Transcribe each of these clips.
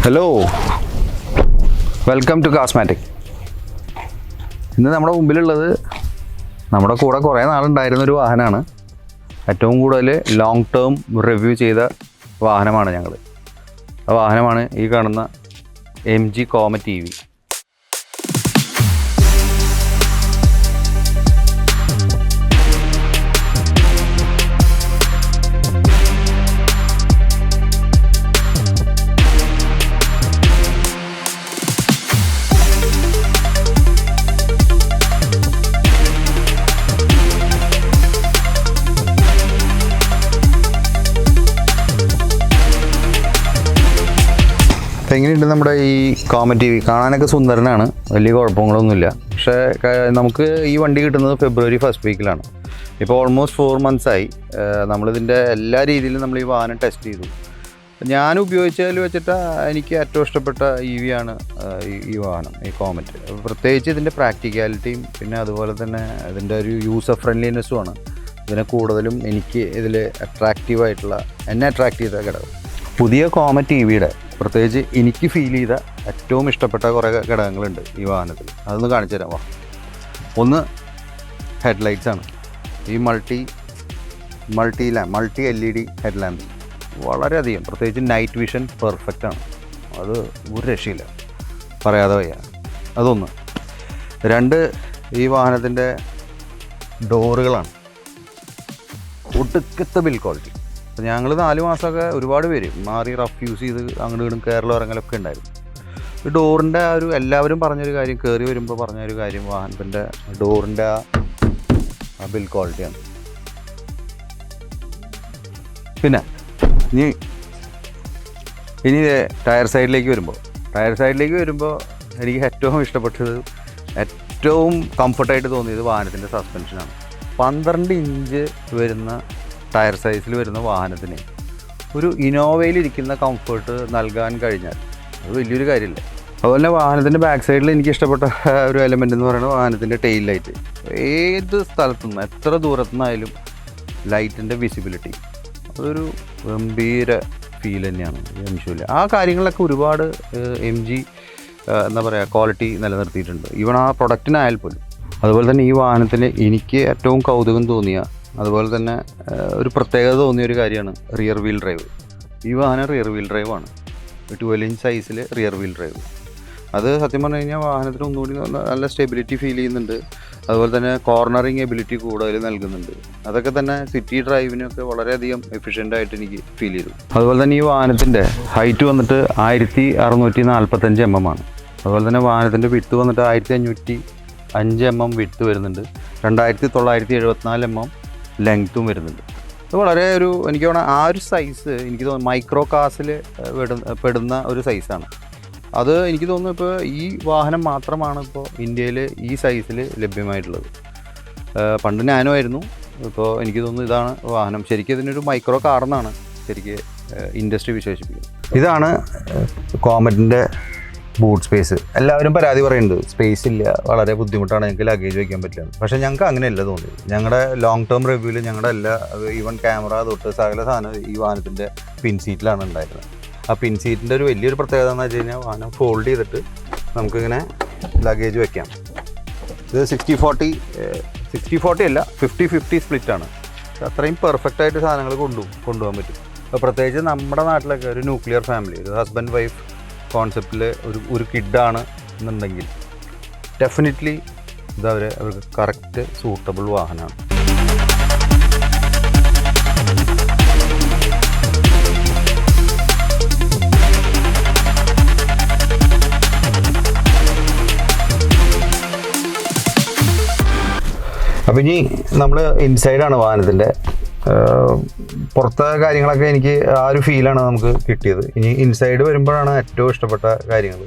Hello, welcome to കാസ്മാറ്റിക്. ഇന്ന് നമ്മുടെ മുമ്പിലുള്ളത് നമ്മുടെ കൂടെ കുറേ നാളുണ്ടായിരുന്നൊരു വാഹനമാണ്. ഏറ്റവും കൂടുതൽ ലോങ് ടേം റിവ്യൂ ചെയ്ത വാഹനമാണ് ഞങ്ങൾ. ആ വാഹനമാണ് ഈ കാണുന്ന MG Comet EV. എങ്ങനെയുണ്ട് നമ്മുടെ ഈ കോമറ്റ് EV? കാണാനൊക്കെ സുന്ദരനാണ്, വലിയ കുഴപ്പങ്ങളൊന്നുമില്ല. പക്ഷേ നമുക്ക് ഈ വണ്ടി കിട്ടുന്നത് ഫെബ്രുവരി ഫസ്റ്റ് വീക്കിലാണ്. ഇപ്പോൾ ഓൾമോസ്റ്റ് 4 months ആയി. നമ്മളിതിൻ്റെ എല്ലാ രീതിയിലും നമ്മൾ ഈ വാഹനം ടെസ്റ്റ് ചെയ്തു. ഞാൻ ഉപയോഗിച്ചതിൽ വെച്ചിട്ട് എനിക്ക് ഏറ്റവും ഇഷ്ടപ്പെട്ട EV ആണ് ഈ വാഹനം, ഈ കോമറ്റ്. പ്രത്യേകിച്ച് ഇതിൻ്റെ പ്രാക്ടിക്കാലിറ്റിയും പിന്നെ അതുപോലെ തന്നെ ഇതിൻ്റെ ഒരു യൂസർ ഫ്രണ്ട്ലിനെസ്സുമാണ് ഇതിനെ കൂടുതലും എനിക്ക് ഇതിൽ എന്നെ അട്രാക്റ്റ് ചെയ്ത ഘടകം. പുതിയ കോമറ്റ് EVയുടെ പ്രത്യേകിച്ച് എനിക്ക് ഫീൽ ചെയ്ത ഏറ്റവും ഇഷ്ടപ്പെട്ട കുറേ ഘടകങ്ങളുണ്ട് ഈ വാഹനത്തിൽ. അതൊന്ന് കാണിച്ചു തരാം. ഒന്ന് ഹെഡ്ലൈറ്റ്സാണ്. ഈ മൾട്ടി LED ഹെഡ്ലാമ്പ് വളരെയധികം, പ്രത്യേകിച്ച് നൈറ്റ് വിഷൻ പെർഫെക്റ്റാണ്. അത് ഒരു രക്ഷയില്ല, പറയാതെ വയ്യ. അതൊന്ന്. രണ്ട്, ഈ വാഹനത്തിൻ്റെ ഡോറുകളാണ് ഒടുക്കത്തെ ബിൽഡ് ക്വാളിറ്റി. അപ്പോൾ ഞങ്ങൾ 4 മാസമൊക്കെ ഒരുപാട് പേര് മാറി റഫ് യൂസ് ചെയ്ത് അങ്ങോട്ട് ഇടും കേരളം ഇറങ്ങലൊക്കെ ഉണ്ടായിരുന്നു. ഈ ഡോറിൻ്റെ ആ ഒരു എല്ലാവരും പറഞ്ഞൊരു കാര്യം, കയറി വരുമ്പോൾ പറഞ്ഞൊരു കാര്യം, വാഹനത്തിൻ്റെ ഡോറിൻ്റെ ആ ബിൽഡ് ക്വാളിറ്റിയാണ്. പിന്നെ ഇനി ടയർ സൈഡിലേക്ക് വരുമ്പോൾ എനിക്ക് ഏറ്റവും ഇഷ്ടപ്പെട്ടത്, ഏറ്റവും കംഫർട്ടായിട്ട് തോന്നിയത് വാഹനത്തിൻ്റെ സസ്പെൻഷനാണ്. 12 ഇഞ്ച് വരുന്ന ടയർ സൈസിൽ വരുന്ന വാഹനത്തിന് ഒരു ഇന്നോവയിലിരിക്കുന്ന കംഫർട്ട് നൽകാൻ കഴിഞ്ഞാൽ അത് വലിയൊരു കാര്യമില്ല. അതുപോലെ തന്നെ വാഹനത്തിൻ്റെ ബാക്ക് സൈഡിൽ എനിക്ക് ഇഷ്ടപ്പെട്ട ഒരു എലമെൻ്റ് എന്ന് പറയുന്നത് വാഹനത്തിൻ്റെ ടെയിൽ ലൈറ്റ്. ഏത് സ്ഥലത്തുനിന്ന് എത്ര ദൂരത്തുനിന്നായാലും ലൈറ്റിൻ്റെ വിസിബിലിറ്റി അതൊരു ഗംഭീര ഫീൽ തന്നെയാണ്. നിമിഷമില്ല. ആ കാര്യങ്ങളിലൊക്കെ ഒരുപാട് MG ക്വാളിറ്റി നിലനിർത്തിയിട്ടുണ്ട്, ഈവൺ ആ പ്രൊഡക്റ്റിനായാൽ പോലും. അതുപോലെ തന്നെ ഈ വാഹനത്തിൽ എനിക്ക് ഏറ്റവും കൗതുകം തോന്നിയ, അതുപോലെ തന്നെ ഒരു പ്രത്യേകത തോന്നിയ ഒരു കാര്യമാണ് റിയർ വീൽ ഡ്രൈവ്. ഈ വാഹനം റിയർ വീൽ ഡ്രൈവാണ്, 12 ഇഞ്ച് സൈസിൽ റിയർ വീൽ ഡ്രൈവ്. അത് സത്യം പറഞ്ഞു കഴിഞ്ഞാൽ വാഹനത്തിന് ഒന്നുകൂടി നല്ല സ്റ്റെബിലിറ്റി ഫീൽ ചെയ്യുന്നുണ്ട്. അതുപോലെ തന്നെ കോർണറിങ് എബിലിറ്റി കൂടുതൽ നൽകുന്നുണ്ട്. അതൊക്കെ തന്നെ സിറ്റി ഡ്രൈവിനൊക്കെ വളരെയധികം എഫിഷ്യൻ്റായിട്ട് എനിക്ക് ഫീൽ ചെയ്തു. അതുപോലെ തന്നെ ഈ വാഹനത്തിൻ്റെ ഹൈറ്റ് വന്നിട്ട് 1645 mm ആണ്. അതുപോലെ തന്നെ വാഹനത്തിൻ്റെ വിഡ്ത്ത് വന്നിട്ട് 1505 mm വിഡ്ത്ത് വരുന്നുണ്ട്. 2974 mm ലെങ്ത്തും വരുന്നുണ്ട്. ഇത് വളരെ എനിക്ക് തോന്നുന്നു ആ ഒരു സൈസ് എനിക്ക് തോന്നുന്നു മൈക്രോ കാസിൽ പെടുന്ന ഒരു സൈസാണ്. അത് എനിക്ക് തോന്നുന്നു ഇപ്പോൾ ഈ വാഹനം മാത്രമാണ് ഇപ്പോൾ ഇന്ത്യയിൽ ഈ സൈസിൽ ലഭ്യമായിട്ടുള്ളത്. പണ്ട് നാനോ ആയിരുന്നു, ഇപ്പോൾ എനിക്ക് തോന്നുന്നു ഇതാണ് വാഹനം. ശരിക്കും ഇതിനൊരു മൈക്രോ കാർ എന്നാണ് ശരിക്കും ഇൻഡസ്ട്രി വിശേഷിപ്പിക്കുന്നത്. ഇതാണ് കോമറ്റിൻ്റെ ബൂട്ട് സ്പേസ്. എല്ലാവരും പരാതി പറയുന്നുണ്ട്, സ്പേസ് ഇല്ല, വളരെ ബുദ്ധിമുട്ടാണ്, ഞങ്ങൾക്ക് ലഗേജ് വയ്ക്കാൻ പറ്റില്ല. പക്ഷേ ഞങ്ങൾക്ക് അങ്ങനെയല്ല തോന്നിയത്. ഞങ്ങളുടെ ലോങ് ടേം റിവ്യൂവിൽ ഞങ്ങളുടെ എല്ലാ ഈവൻ ക്യാമറ തൊട്ട് സകല സാധനം ഈ വാഹനത്തിൻ്റെ പിൻ സീറ്റിലാണ് ഉണ്ടായിരുന്നത്. ആ പിൻ സീറ്റിൻ്റെ ഒരു വലിയൊരു പ്രത്യേകത എന്ന് വെച്ച് കഴിഞ്ഞാൽ വാഹനം ഫോൾഡ് ചെയ്തിട്ട് നമുക്കിങ്ങനെ ലഗേജ് വയ്ക്കാം. ഇത് 60-40 അല്ല, 50-50 സ്പ്ലിറ്റാണ്. അത്രയും പെർഫെക്റ്റായിട്ട് സാധനങ്ങൾ കൊണ്ടുപോകാൻ പറ്റും. അപ്പോൾ പ്രത്യേകിച്ച് നമ്മുടെ നാട്ടിലൊക്കെ ഒരു ന്യൂക്ലിയർ ഫാമിലി, ഒരു ഹസ്ബൻഡ് വൈഫ് കോൺസെപ്റ്റിൽ ഒരു കിഡാണ് എന്നുണ്ടെങ്കിൽ ഡെഫിനറ്റ്ലി ഇത് അവർക്ക് കറക്റ്റ് സൂട്ടബിൾ വാഹനമാണ്. അപ്പോൾ ഇനി നമ്മൾ ഇൻസൈഡാണ് വാഹനത്തിൻ്റെ. പുറത്തെ കാര്യങ്ങളൊക്കെ എനിക്ക് ആ ഒരു ഫീലാണ് നമുക്ക് കിട്ടിയത്. ഇനി ഇൻസൈഡ് വരുമ്പോഴാണ് ഏറ്റവും ഇഷ്ടപ്പെട്ട കാര്യങ്ങൾ.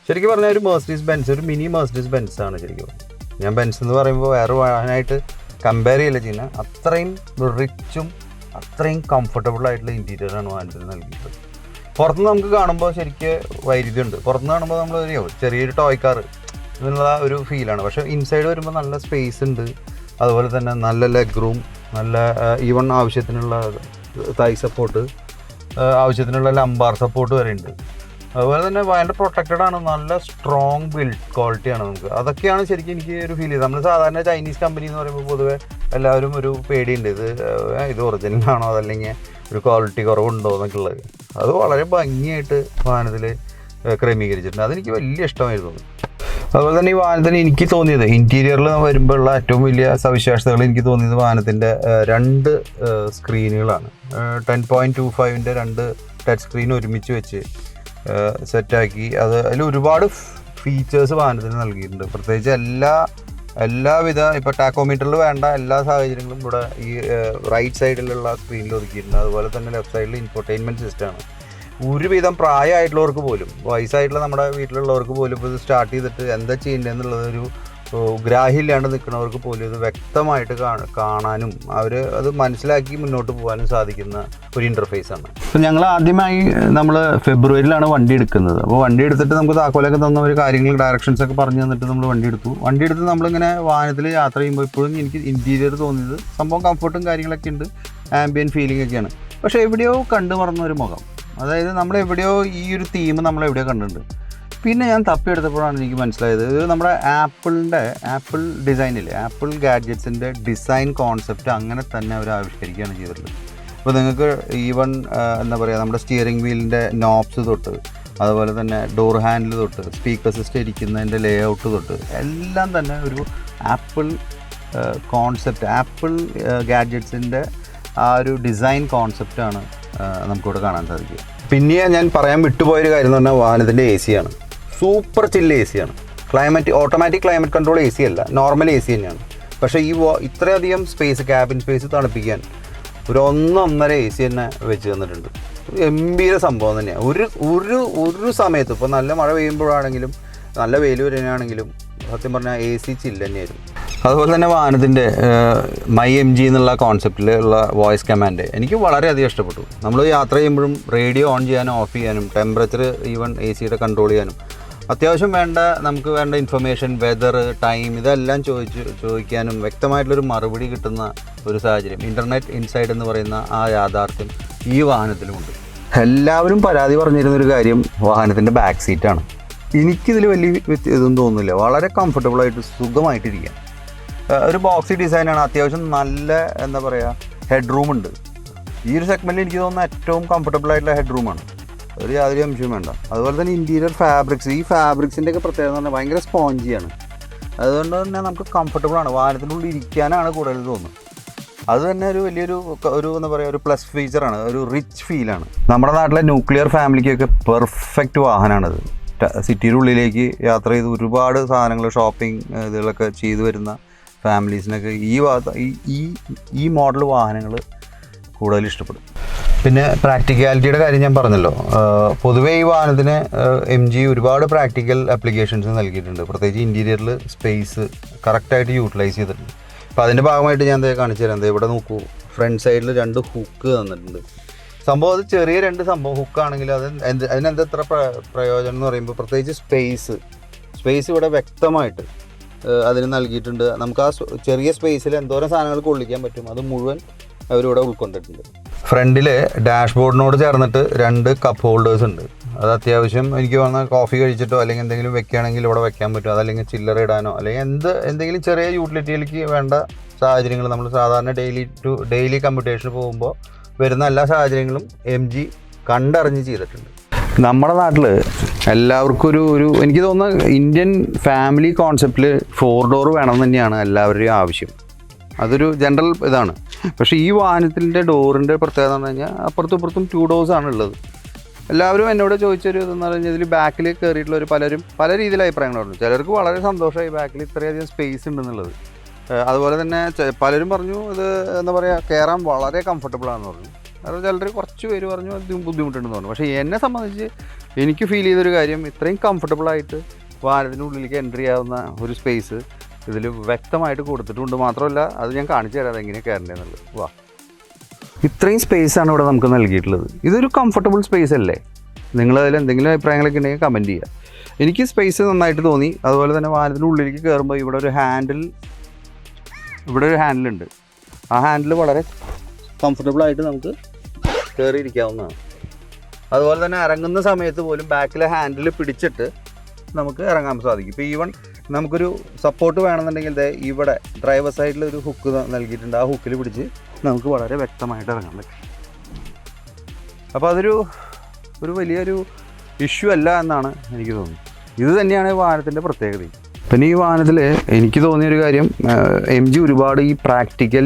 ശരിക്കും പറഞ്ഞാൽ ഒരു മെർസിഡീസ് ബെൻസ്, ഒരു മിനി മെർസിഡീസ് ബെൻസ് ആണ് ശരിക്കും. ഞാൻ ബെൻസ് എന്ന് പറയുമ്പോൾ വേറെ വാഹനമായിട്ട് കമ്പയർ ചെയ്യില്ല ചെയ്യുന്നത്. അത്രയും റിച്ചും അത്രയും കംഫർട്ടബിളായിട്ടുള്ള ഇൻറ്റീരിയറാണ് വാഹനത്തിന് നൽകിയിട്ടുള്ളത്. പുറത്തുനിന്ന് നമുക്ക് കാണുമ്പോൾ ശരിക്കും വൈരുദ്ധ്യമുണ്ട്. പുറത്തുനിന്ന് കാണുമ്പോൾ നമ്മൾ ചെറിയൊരു ടോയ് കാർ എന്നുള്ള ഒരു ഫീലാണ്. പക്ഷേ ഇൻസൈഡ് വരുമ്പോൾ നല്ല സ്പേസ് ഉണ്ട്. അതുപോലെ തന്നെ നല്ല ലെഗ് റൂം, നല്ല ഈവൺ ആവശ്യത്തിനുള്ള തൈ സപ്പോർട്ട്, ആവശ്യത്തിനുള്ള ലംബാർ സപ്പോർട്ട് വരെ ഉണ്ട്. അതുപോലെ തന്നെ ഭയങ്കര പ്രൊട്ടക്റ്റഡ് ആണ്, നല്ല സ്ട്രോങ് ബിൽഡ് ക്വാളിറ്റിയാണ് നമുക്ക്. അതൊക്കെയാണ് ശരിക്കും എനിക്ക് ഒരു ഫീൽ ചെയ്തത്. നമ്മൾ സാധാരണ ചൈനീസ് കമ്പനി എന്ന് പറയുമ്പോൾ പൊതുവെ എല്ലാവരും ഒരു പേടിയുണ്ട്, ഇത് ഒറിജിനൽ ആണോ അതല്ലെങ്കിൽ ഒരു ക്വാളിറ്റി കുറവുണ്ടോ എന്നൊക്കെ ഉള്ളത്. അത് വളരെ ഭംഗിയായിട്ട് വാഹനത്തിൽ ക്രമീകരിച്ചിട്ടുണ്ട്. അതെനിക്ക് വലിയ ഇഷ്ടമായിരുന്നു. അതുപോലെ തന്നെ ഈ വാഹനത്തിന് എനിക്ക് തോന്നിയത് ഇൻറ്റീരിയറിൽ വരുമ്പോഴുള്ള ഏറ്റവും വലിയ സവിശേഷതകൾ എനിക്ക് തോന്നിയത് വാഹനത്തിൻ്റെ 2 സ്ക്രീനുകളാണ്. 10.25-ൻ്റെ 2 ടച്ച് സ്ക്രീൻ ഒരുമിച്ച് വെച്ച് സെറ്റാക്കി. അതിൽ ഒരുപാട് ഫീച്ചേഴ്സ് വാഹനത്തിന് നൽകിയിട്ടുണ്ട്. പ്രത്യേകിച്ച് എല്ലാവിധ ഇപ്പോൾ ടാക്കോമീറ്ററിൽ വേണ്ട എല്ലാ സാഹചര്യങ്ങളും ഇവിടെ ഈ റൈറ്റ് സൈഡിലുള്ള സ്ക്രീനിൽ ഒതുക്കിയിട്ടുണ്ട്. അതുപോലെ തന്നെ ലെഫ്റ്റ് സൈഡിൽ ഇൻഫോർടൈൻമെൻറ്റ് സിസ്റ്റമാണ്. ഒരുവിധം പ്രായമായിട്ടുള്ളവർക്ക് പോലും, വയസ്സായിട്ടുള്ള നമ്മുടെ വീട്ടിലുള്ളവർക്ക് പോലും ഇപ്പോൾ ഇത് സ്റ്റാർട്ട് ചെയ്തിട്ട് എന്താ ചെയ്യേണ്ടതെന്നുള്ളതൊരു ഗ്രാഹ്യമില്ലാണ്ട് നിൽക്കുന്നവർക്ക് പോലും ഇത് വ്യക്തമായിട്ട് കാണാനും അത് മനസ്സിലാക്കി മുന്നോട്ട് പോകാനും സാധിക്കുന്ന ഒരു ഇൻ്റർഫേസാണ്. അപ്പോൾ ഞങ്ങൾ ആദ്യമായി നമ്മൾ ഫെബ്രുവരിയിലാണ് വണ്ടി എടുക്കുന്നത്. അപ്പോൾ വണ്ടി എടുത്തിട്ട് നമുക്ക് താക്കോലൊക്കെ തന്ന ഒരു കാര്യങ്ങൾ ഡയറക്ഷൻസൊക്കെ പറഞ്ഞു തന്നിട്ട് നമ്മൾ വണ്ടി എടുത്ത് നമ്മളിങ്ങനെ വാഹനത്തിൽ യാത്ര ചെയ്യുമ്പോൾ ഇപ്പോഴും എനിക്ക് ഇൻറ്റീരിയർ തോന്നിയത് സംഭവം കംഫർട്ടും കാര്യങ്ങളൊക്കെ ഉണ്ട്, ആംബിയൻ ഫീലിംഗ് ഒക്കെയാണ്. പക്ഷേ എവിടെയോ കണ്ടു മറന്നൊരു മുഖം, അതായത് നമ്മളെവിടെയോ ഈ ഒരു തീം നമ്മളെവിടെയോ കണ്ടിട്ടുണ്ട്. പിന്നെ ഞാൻ തപ്പിയെടുത്തപ്പോഴാണ് എനിക്ക് മനസ്സിലായത് ഇത് നമ്മുടെ ആപ്പിൾ ഡിസൈനില്ലേ, ആപ്പിൾ ഗാഡ്ജറ്റ്സിൻ്റെ ഡിസൈൻ കോൺസെപ്റ്റ് അങ്ങനെ തന്നെ അവർ ആവിഷ്കരിക്കുകയാണ് ചെയ്തിട്ടുള്ളത്. അപ്പോൾ നിങ്ങൾക്ക് ഈവൻ എന്താ പറയുക, നമ്മുടെ സ്റ്റിയറിംഗ് വീലിൻ്റെ നോബ്സ് തൊട്ട്, അതുപോലെ തന്നെ ഡോർ ഹാൻഡിൽ തൊട്ട്, സ്പീക്കർ സിസ്റ്റം ഇരിക്കുന്നതിൻ്റെ ലേ ഔട്ട് തൊട്ട് എല്ലാം തന്നെ ഒരു ആപ്പിൾ കോൺസെപ്റ്റ്, ആപ്പിൾ ഗാഡ്ജറ്റ്സിൻ്റെ ആ ഒരു ഡിസൈൻ കോൺസെപ്റ്റാണ് നമുക്കിവിടെ കാണാൻ സാധിക്കുക. പിന്നെ ഞാൻ പറയാൻ വിട്ടുപോയൊരു കാര്യം എന്ന് പറഞ്ഞാൽ വാഹനത്തിൻ്റെ AC ആണ്. സൂപ്പർ ചില്ല് AC ആണ്. ഓട്ടോമാറ്റിക് ക്ലൈമറ്റ് കൺട്രോൾ AC അല്ല, നോർമൽ AC തന്നെയാണ്. പക്ഷേ ഇത്രയധികം ക്യാബിൻ സ്പേസ് തണുപ്പിക്കാൻ ഒരു 1.5 AC തന്നെ വെച്ച് തന്നിട്ടുണ്ട്. ഗംഭീര സംഭവം തന്നെയാണ്. ഒരു സമയത്ത് ഇപ്പോൾ നല്ല മഴ പെയ്യുമ്പോഴാണെങ്കിലും നല്ല വെയിൽ വരുന്നതാണെങ്കിലും സത്യം പറഞ്ഞാൽ AC ചില്ല് തന്നെയായിരുന്നു. അതുപോലെ തന്നെ വാഹനത്തിൻ്റെ മൈ MG എന്നുള്ള കോൺസെപ്റ്റിലുള്ള വോയിസ് കമാൻഡ് എനിക്ക് വളരെയധികം ഇഷ്ടപ്പെട്ടു. നമ്മൾ യാത്ര ചെയ്യുമ്പോഴും റേഡിയോ ഓൺ ചെയ്യാനും ഓഫ് ചെയ്യാനും ടെമ്പറേച്ചർ ഈവൻ AC കൺട്രോൾ ചെയ്യാനും അത്യാവശ്യം നമുക്ക് വേണ്ട ഇൻഫർമേഷൻ, വെതർ, ടൈം ഇതെല്ലാം ചോദിക്കാനും വ്യക്തമായിട്ടുള്ളൊരു മറുപടി കിട്ടുന്ന ഒരു സാഹചര്യം, ഇൻ്റർനെറ്റ് ഇൻസൈഡ് എന്ന് പറയുന്ന ആ യാഥാർത്ഥ്യം ഈ വാഹനത്തിലുമുണ്ട്. എല്ലാവരും പരാതി പറഞ്ഞിരുന്നൊരു കാര്യം വാഹനത്തിൻ്റെ ബാക്ക് സീറ്റാണ്. എനിക്കിതിൽ വലിയ ഇതൊന്നും തോന്നുന്നില്ല. വളരെ കംഫർട്ടബിളായിട്ട് സുഖമായിട്ടിരിക്കാം. ഒരു ബോക്സി ഡിസൈനാണ്, അത്യാവശ്യം നല്ല എന്താ പറയുക ഹെഡ് റൂം ഉണ്ട്. ഈ ഒരു സെഗ്മെൻറ്റിൽ എനിക്ക് തോന്നുന്ന ഏറ്റവും കംഫർട്ടബിൾ ആയിട്ടുള്ള ഹെഡ് റൂമാണ്, ഒരു യാതൊരു അംശവും വേണ്ട. അതുപോലെ തന്നെ ഇൻറ്റീരിയർ ഫാബ്രിക്സ്, ഈ ഫാബ്രിക്സിൻ്റെ ഒക്കെ പ്രത്യേകത എന്ന് പറഞ്ഞാൽ ഭയങ്കര സ്പോഞ്ചിയാണ്. അതുകൊണ്ട് തന്നെ നമുക്ക് കംഫർട്ടബിളാണ്, വാഹനത്തിനുള്ളിൽ ഇരിക്കാനാണ് കൂടുതൽ തോന്നുന്നത്. അത് തന്നെ ഒരു വലിയൊരു എന്താ പറയുക ഒരു പ്ലസ് ഫീച്ചറാണ്, ഒരു റിച്ച് ഫീലാണ്. നമ്മുടെ നാട്ടിലെ ന്യൂക്ലിയർ ഫാമിലിക്കൊക്കെ പെർഫെക്റ്റ് വാഹനമാണിത്. സിറ്റിയുടെ ഉള്ളിലേക്ക് യാത്ര ചെയ്ത് ഒരുപാട് സാധനങ്ങൾ ഷോപ്പിംഗ് ഇതുകളൊക്കെ ചെയ്തു വരുന്ന ഫാമിലീസിനൊക്കെ ഈ മോഡൽ വാഹനങ്ങൾ കൂടുതൽ ഇഷ്ടപ്പെടും. പിന്നെ പ്രാക്ടിക്കാലിറ്റിയുടെ കാര്യം ഞാൻ പറഞ്ഞല്ലോ. പൊതുവേ ഈ വാഹനത്തിന് MG ഒരുപാട് പ്രാക്ടിക്കൽ ആപ്ലിക്കേഷൻസ് നൽകിയിട്ടുണ്ട്. പ്രത്യേകിച്ച് ഇൻറ്റീരിയറിൽ സ്പേസ് കറക്റ്റായിട്ട് യൂട്ടിലൈസ് ചെയ്തിട്ടുണ്ട്. അപ്പോൾ അതിൻ്റെ ഭാഗമായിട്ട് ഞാൻ കാണിച്ചു തരാം. ഇവിടെ നോക്കൂ, ഫ്രണ്ട് സൈഡിൽ 2 ഹുക്ക് തന്നിട്ടുണ്ട്. സംഭവം അത് ചെറിയ 2 ഹുക്കാണെങ്കിൽ അതിനെന്തെത്ര പ്രയോജനം എന്ന് പറയുമ്പോൾ പ്രത്യേകിച്ച് സ്പേസ് ഇവിടെ വ്യക്തമായിട്ട് അതിന് നൽകിയിട്ടുണ്ട്. നമുക്ക് ആ ചെറിയ സ്പേസിൽ എന്തോരം സാധനങ്ങൾ കൊള്ളിക്കാൻ പറ്റും അത് മുഴുവൻ അവരിവിടെ ഉൾക്കൊണ്ടിട്ടുണ്ട്. ഫ്രണ്ടിൽ ഡാഷ്ബോർഡിനോട് ചേർന്നിട്ട് 2 കപ്പ് ഹോൾഡേഴ്സ് ഉണ്ട്. അത് അത്യാവശ്യം എനിക്ക് തോന്നുന്ന കോഫി കഴിച്ചിട്ടോ അല്ലെങ്കിൽ എന്തെങ്കിലും വെക്കുകയാണെങ്കിൽ ഇവിടെ വെക്കാൻ പറ്റും. അതല്ലെങ്കിൽ ചില്ലറ ഇടാനോ അല്ലെങ്കിൽ എന്തെങ്കിലും ചെറിയ യൂട്ടിലിറ്റിയിലേക്ക് വേണ്ട സാഹചര്യങ്ങൾ നമ്മൾ സാധാരണ ഡെയിലി കമ്മ്യൂട്ടേഷന് പോകുമ്പോൾ വരുന്ന എല്ലാ സാഹചര്യങ്ങളും MG കണ്ടറിഞ്ഞ് ചെയ്തിട്ടുണ്ട്. നമ്മുടെ നാട്ടിൽ എല്ലാവർക്കും ഒരു എനിക്ക് തോന്നുന്ന ഇന്ത്യൻ ഫാമിലി കോൺസെപ്റ്റിൽ 4 ഡോർ വേണം തന്നെയാണ് എല്ലാവരുടെയും ആവശ്യം. അതൊരു ജനറൽ ഇതാണ്. പക്ഷേ ഈ വാഹനത്തിൻ്റെ ഡോറിൻ്റെ പ്രത്യേകത എന്ന് പറഞ്ഞാൽ അപ്പുറത്തും ഇപ്പുറത്തും 2 ഡോഴ്സാണ് ഉള്ളത്. എല്ലാവരും എന്നോട് ചോദിച്ചൊരു ഇതെന്ന് പറഞ്ഞാൽ ഇതിൽ ബാക്കിൽ കയറിയിട്ടുള്ളവർ പലരും പല രീതിയിൽ അഭിപ്രായങ്ങൾ പറഞ്ഞു. ചിലർക്ക് വളരെ സന്തോഷമായി ബാക്കിൽ ഇത്രയധികം സ്പേസ് ഉണ്ടെന്നുള്ളത്. അതുപോലെ തന്നെ പലരും പറഞ്ഞു ഇത് എന്താ പറയുക കയറാൻ വളരെ കംഫർട്ടബിളാണെന്ന് പറഞ്ഞു. അത് ചിലർ കുറച്ച് പേര് പറഞ്ഞു അത് ബുദ്ധിമുട്ടുണ്ടെന്ന് പറഞ്ഞു. പക്ഷേ എന്നെ സംബന്ധിച്ച് എനിക്ക് ഫീൽ ചെയ്തൊരു കാര്യം ഇത്രയും കംഫർട്ടബിളായിട്ട് വാഹനത്തിനുള്ളിലേക്ക് എൻട്രി ചെയ്യാവുന്ന ഒരു സ്പേസ് ഇതിൽ വ്യക്തമായിട്ട് കൊടുത്തിട്ടുണ്ട്. മാത്രമല്ല അത് ഞാൻ കാണിച്ചു തരാം എങ്ങനെ കയറേണ്ടതെന്നുള്ളത്. വാ, ഇത്രയും സ്പേസാണ് ഇവിടെ നമുക്ക് നൽകിയിട്ടുള്ളത്. ഇതൊരു കംഫർട്ടബിൾ സ്പേസ് അല്ലേ? നിങ്ങളതിൽ എന്തെങ്കിലും അഭിപ്രായങ്ങളൊക്കെ ഉണ്ടെങ്കിൽ കമൻറ്റ് ചെയ്യുക. എനിക്ക് സ്പേസ് നന്നായിട്ട് തോന്നി. അതുപോലെ തന്നെ വാഹനത്തിൻ്റെ ഉള്ളിലേക്ക് കയറുമ്പോൾ ഇവിടെ ഒരു ഹാൻഡിലുണ്ട്. ആ ഹാൻഡിൽ വളരെ കംഫർട്ടബിളായിട്ട് നമുക്ക് കയറിയിരിക്കാവുന്നതാണ്. അതുപോലെ തന്നെ ഇറങ്ങുന്ന സമയത്ത് പോലും ബാക്കിലെ ഹാൻഡിൽ പിടിച്ചിട്ട് നമുക്ക് ഇറങ്ങാൻ സാധിക്കും. ഇപ്പോൾ ഈവൺ നമുക്കൊരു സപ്പോർട്ട് വേണമെന്നുണ്ടെങ്കിൽ ഇവിടെ ഡ്രൈവർ സൈഡിൽ ഒരു ഹുക്ക് നൽകിയിട്ടുണ്ട്. ആ ഹുക്കിൽ പിടിച്ച് നമുക്ക് വളരെ വ്യക്തമായിട്ട് ഇറങ്ങാൻ പറ്റും. അപ്പോൾ അതൊരു വലിയൊരു ഇഷ്യൂ അല്ല എന്നാണ് എനിക്ക് തോന്നുന്നത്. ഇത് തന്നെയാണ് വാഹനത്തിൻ്റെ പ്രത്യേകത. പിന്നെ ഈ വാഹനത്തിൽ എനിക്ക് തോന്നിയൊരു കാര്യം, MG ഒരുപാട് ഈ പ്രാക്ടിക്കൽ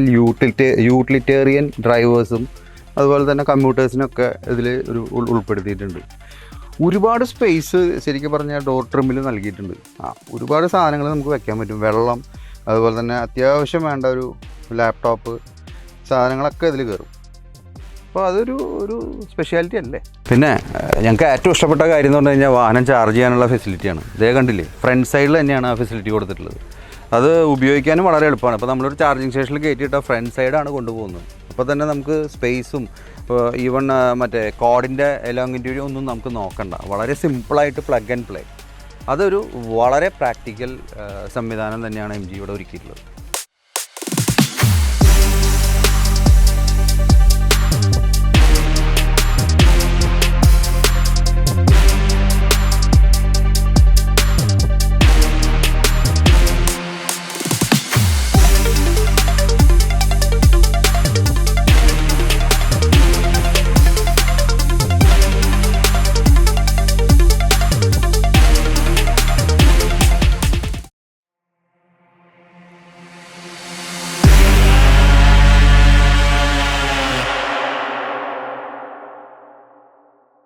യൂട്ടിലിറ്റേറിയൻ ഡ്രൈവേഴ്സും അതുപോലെ തന്നെ കമ്മ്യൂട്ടേഴ്സിനൊക്കെ ഇതിൽ ഉൾപ്പെടുത്തിയിട്ടുണ്ട്. ഒരുപാട് സ്പേസ് ശരിക്കും പറഞ്ഞാൽ ഡോർ ട്രിമ്മിൽ നൽകിയിട്ടുണ്ട്. ഒരുപാട് സാധനങ്ങൾ നമുക്ക് വെക്കാൻ പറ്റും. വെള്ളം, അതുപോലെ തന്നെ അത്യാവശ്യം വേണ്ട ഒരു ലാപ്ടോപ്പ് സാധനങ്ങളൊക്കെ ഇതിൽ കയറും. അപ്പോൾ അതൊരു സ്പെഷ്യാലിറ്റി അല്ലേ. പിന്നെ ഞങ്ങൾക്ക് ഏറ്റവും ഇഷ്ടപ്പെട്ട കാര്യം എന്ന് പറഞ്ഞു കഴിഞ്ഞാൽ വാഹനം ചാർജ് ചെയ്യാനുള്ള ഫെസിലിറ്റിയാണ്. ഇതേ കണ്ടില്ലേ, ഫ്രണ്ട് സൈഡിൽ തന്നെയാണ് ആ ഫെസിലിറ്റി കൊടുത്തിട്ടുള്ളത്. അത് ഉപയോഗിക്കാനും വളരെ എളുപ്പമാണ്. അപ്പോൾ നമ്മളൊരു ചാർജിങ് സ്റ്റേഷനിൽ കയറ്റിയിട്ട് ഫ്രണ്ട് സൈഡാണ് കൊണ്ടുപോകുന്നത്. അപ്പോൾ തന്നെ നമുക്ക് സ്പേസും ഈവൺ മറ്റേ കോഡിൻ്റെ എലോങ്ങിൻ്റെ ഒന്നും നമുക്ക് നോക്കണ്ട. വളരെ സിമ്പിളായിട്ട് പ്ലഗ് ആൻഡ് പ്ലേ. അതൊരു വളരെ പ്രാക്ടിക്കൽ സംവിധാനം തന്നെയാണ് MG ഇവിടെ ഒരുക്കിയിട്ടുള്ളത്.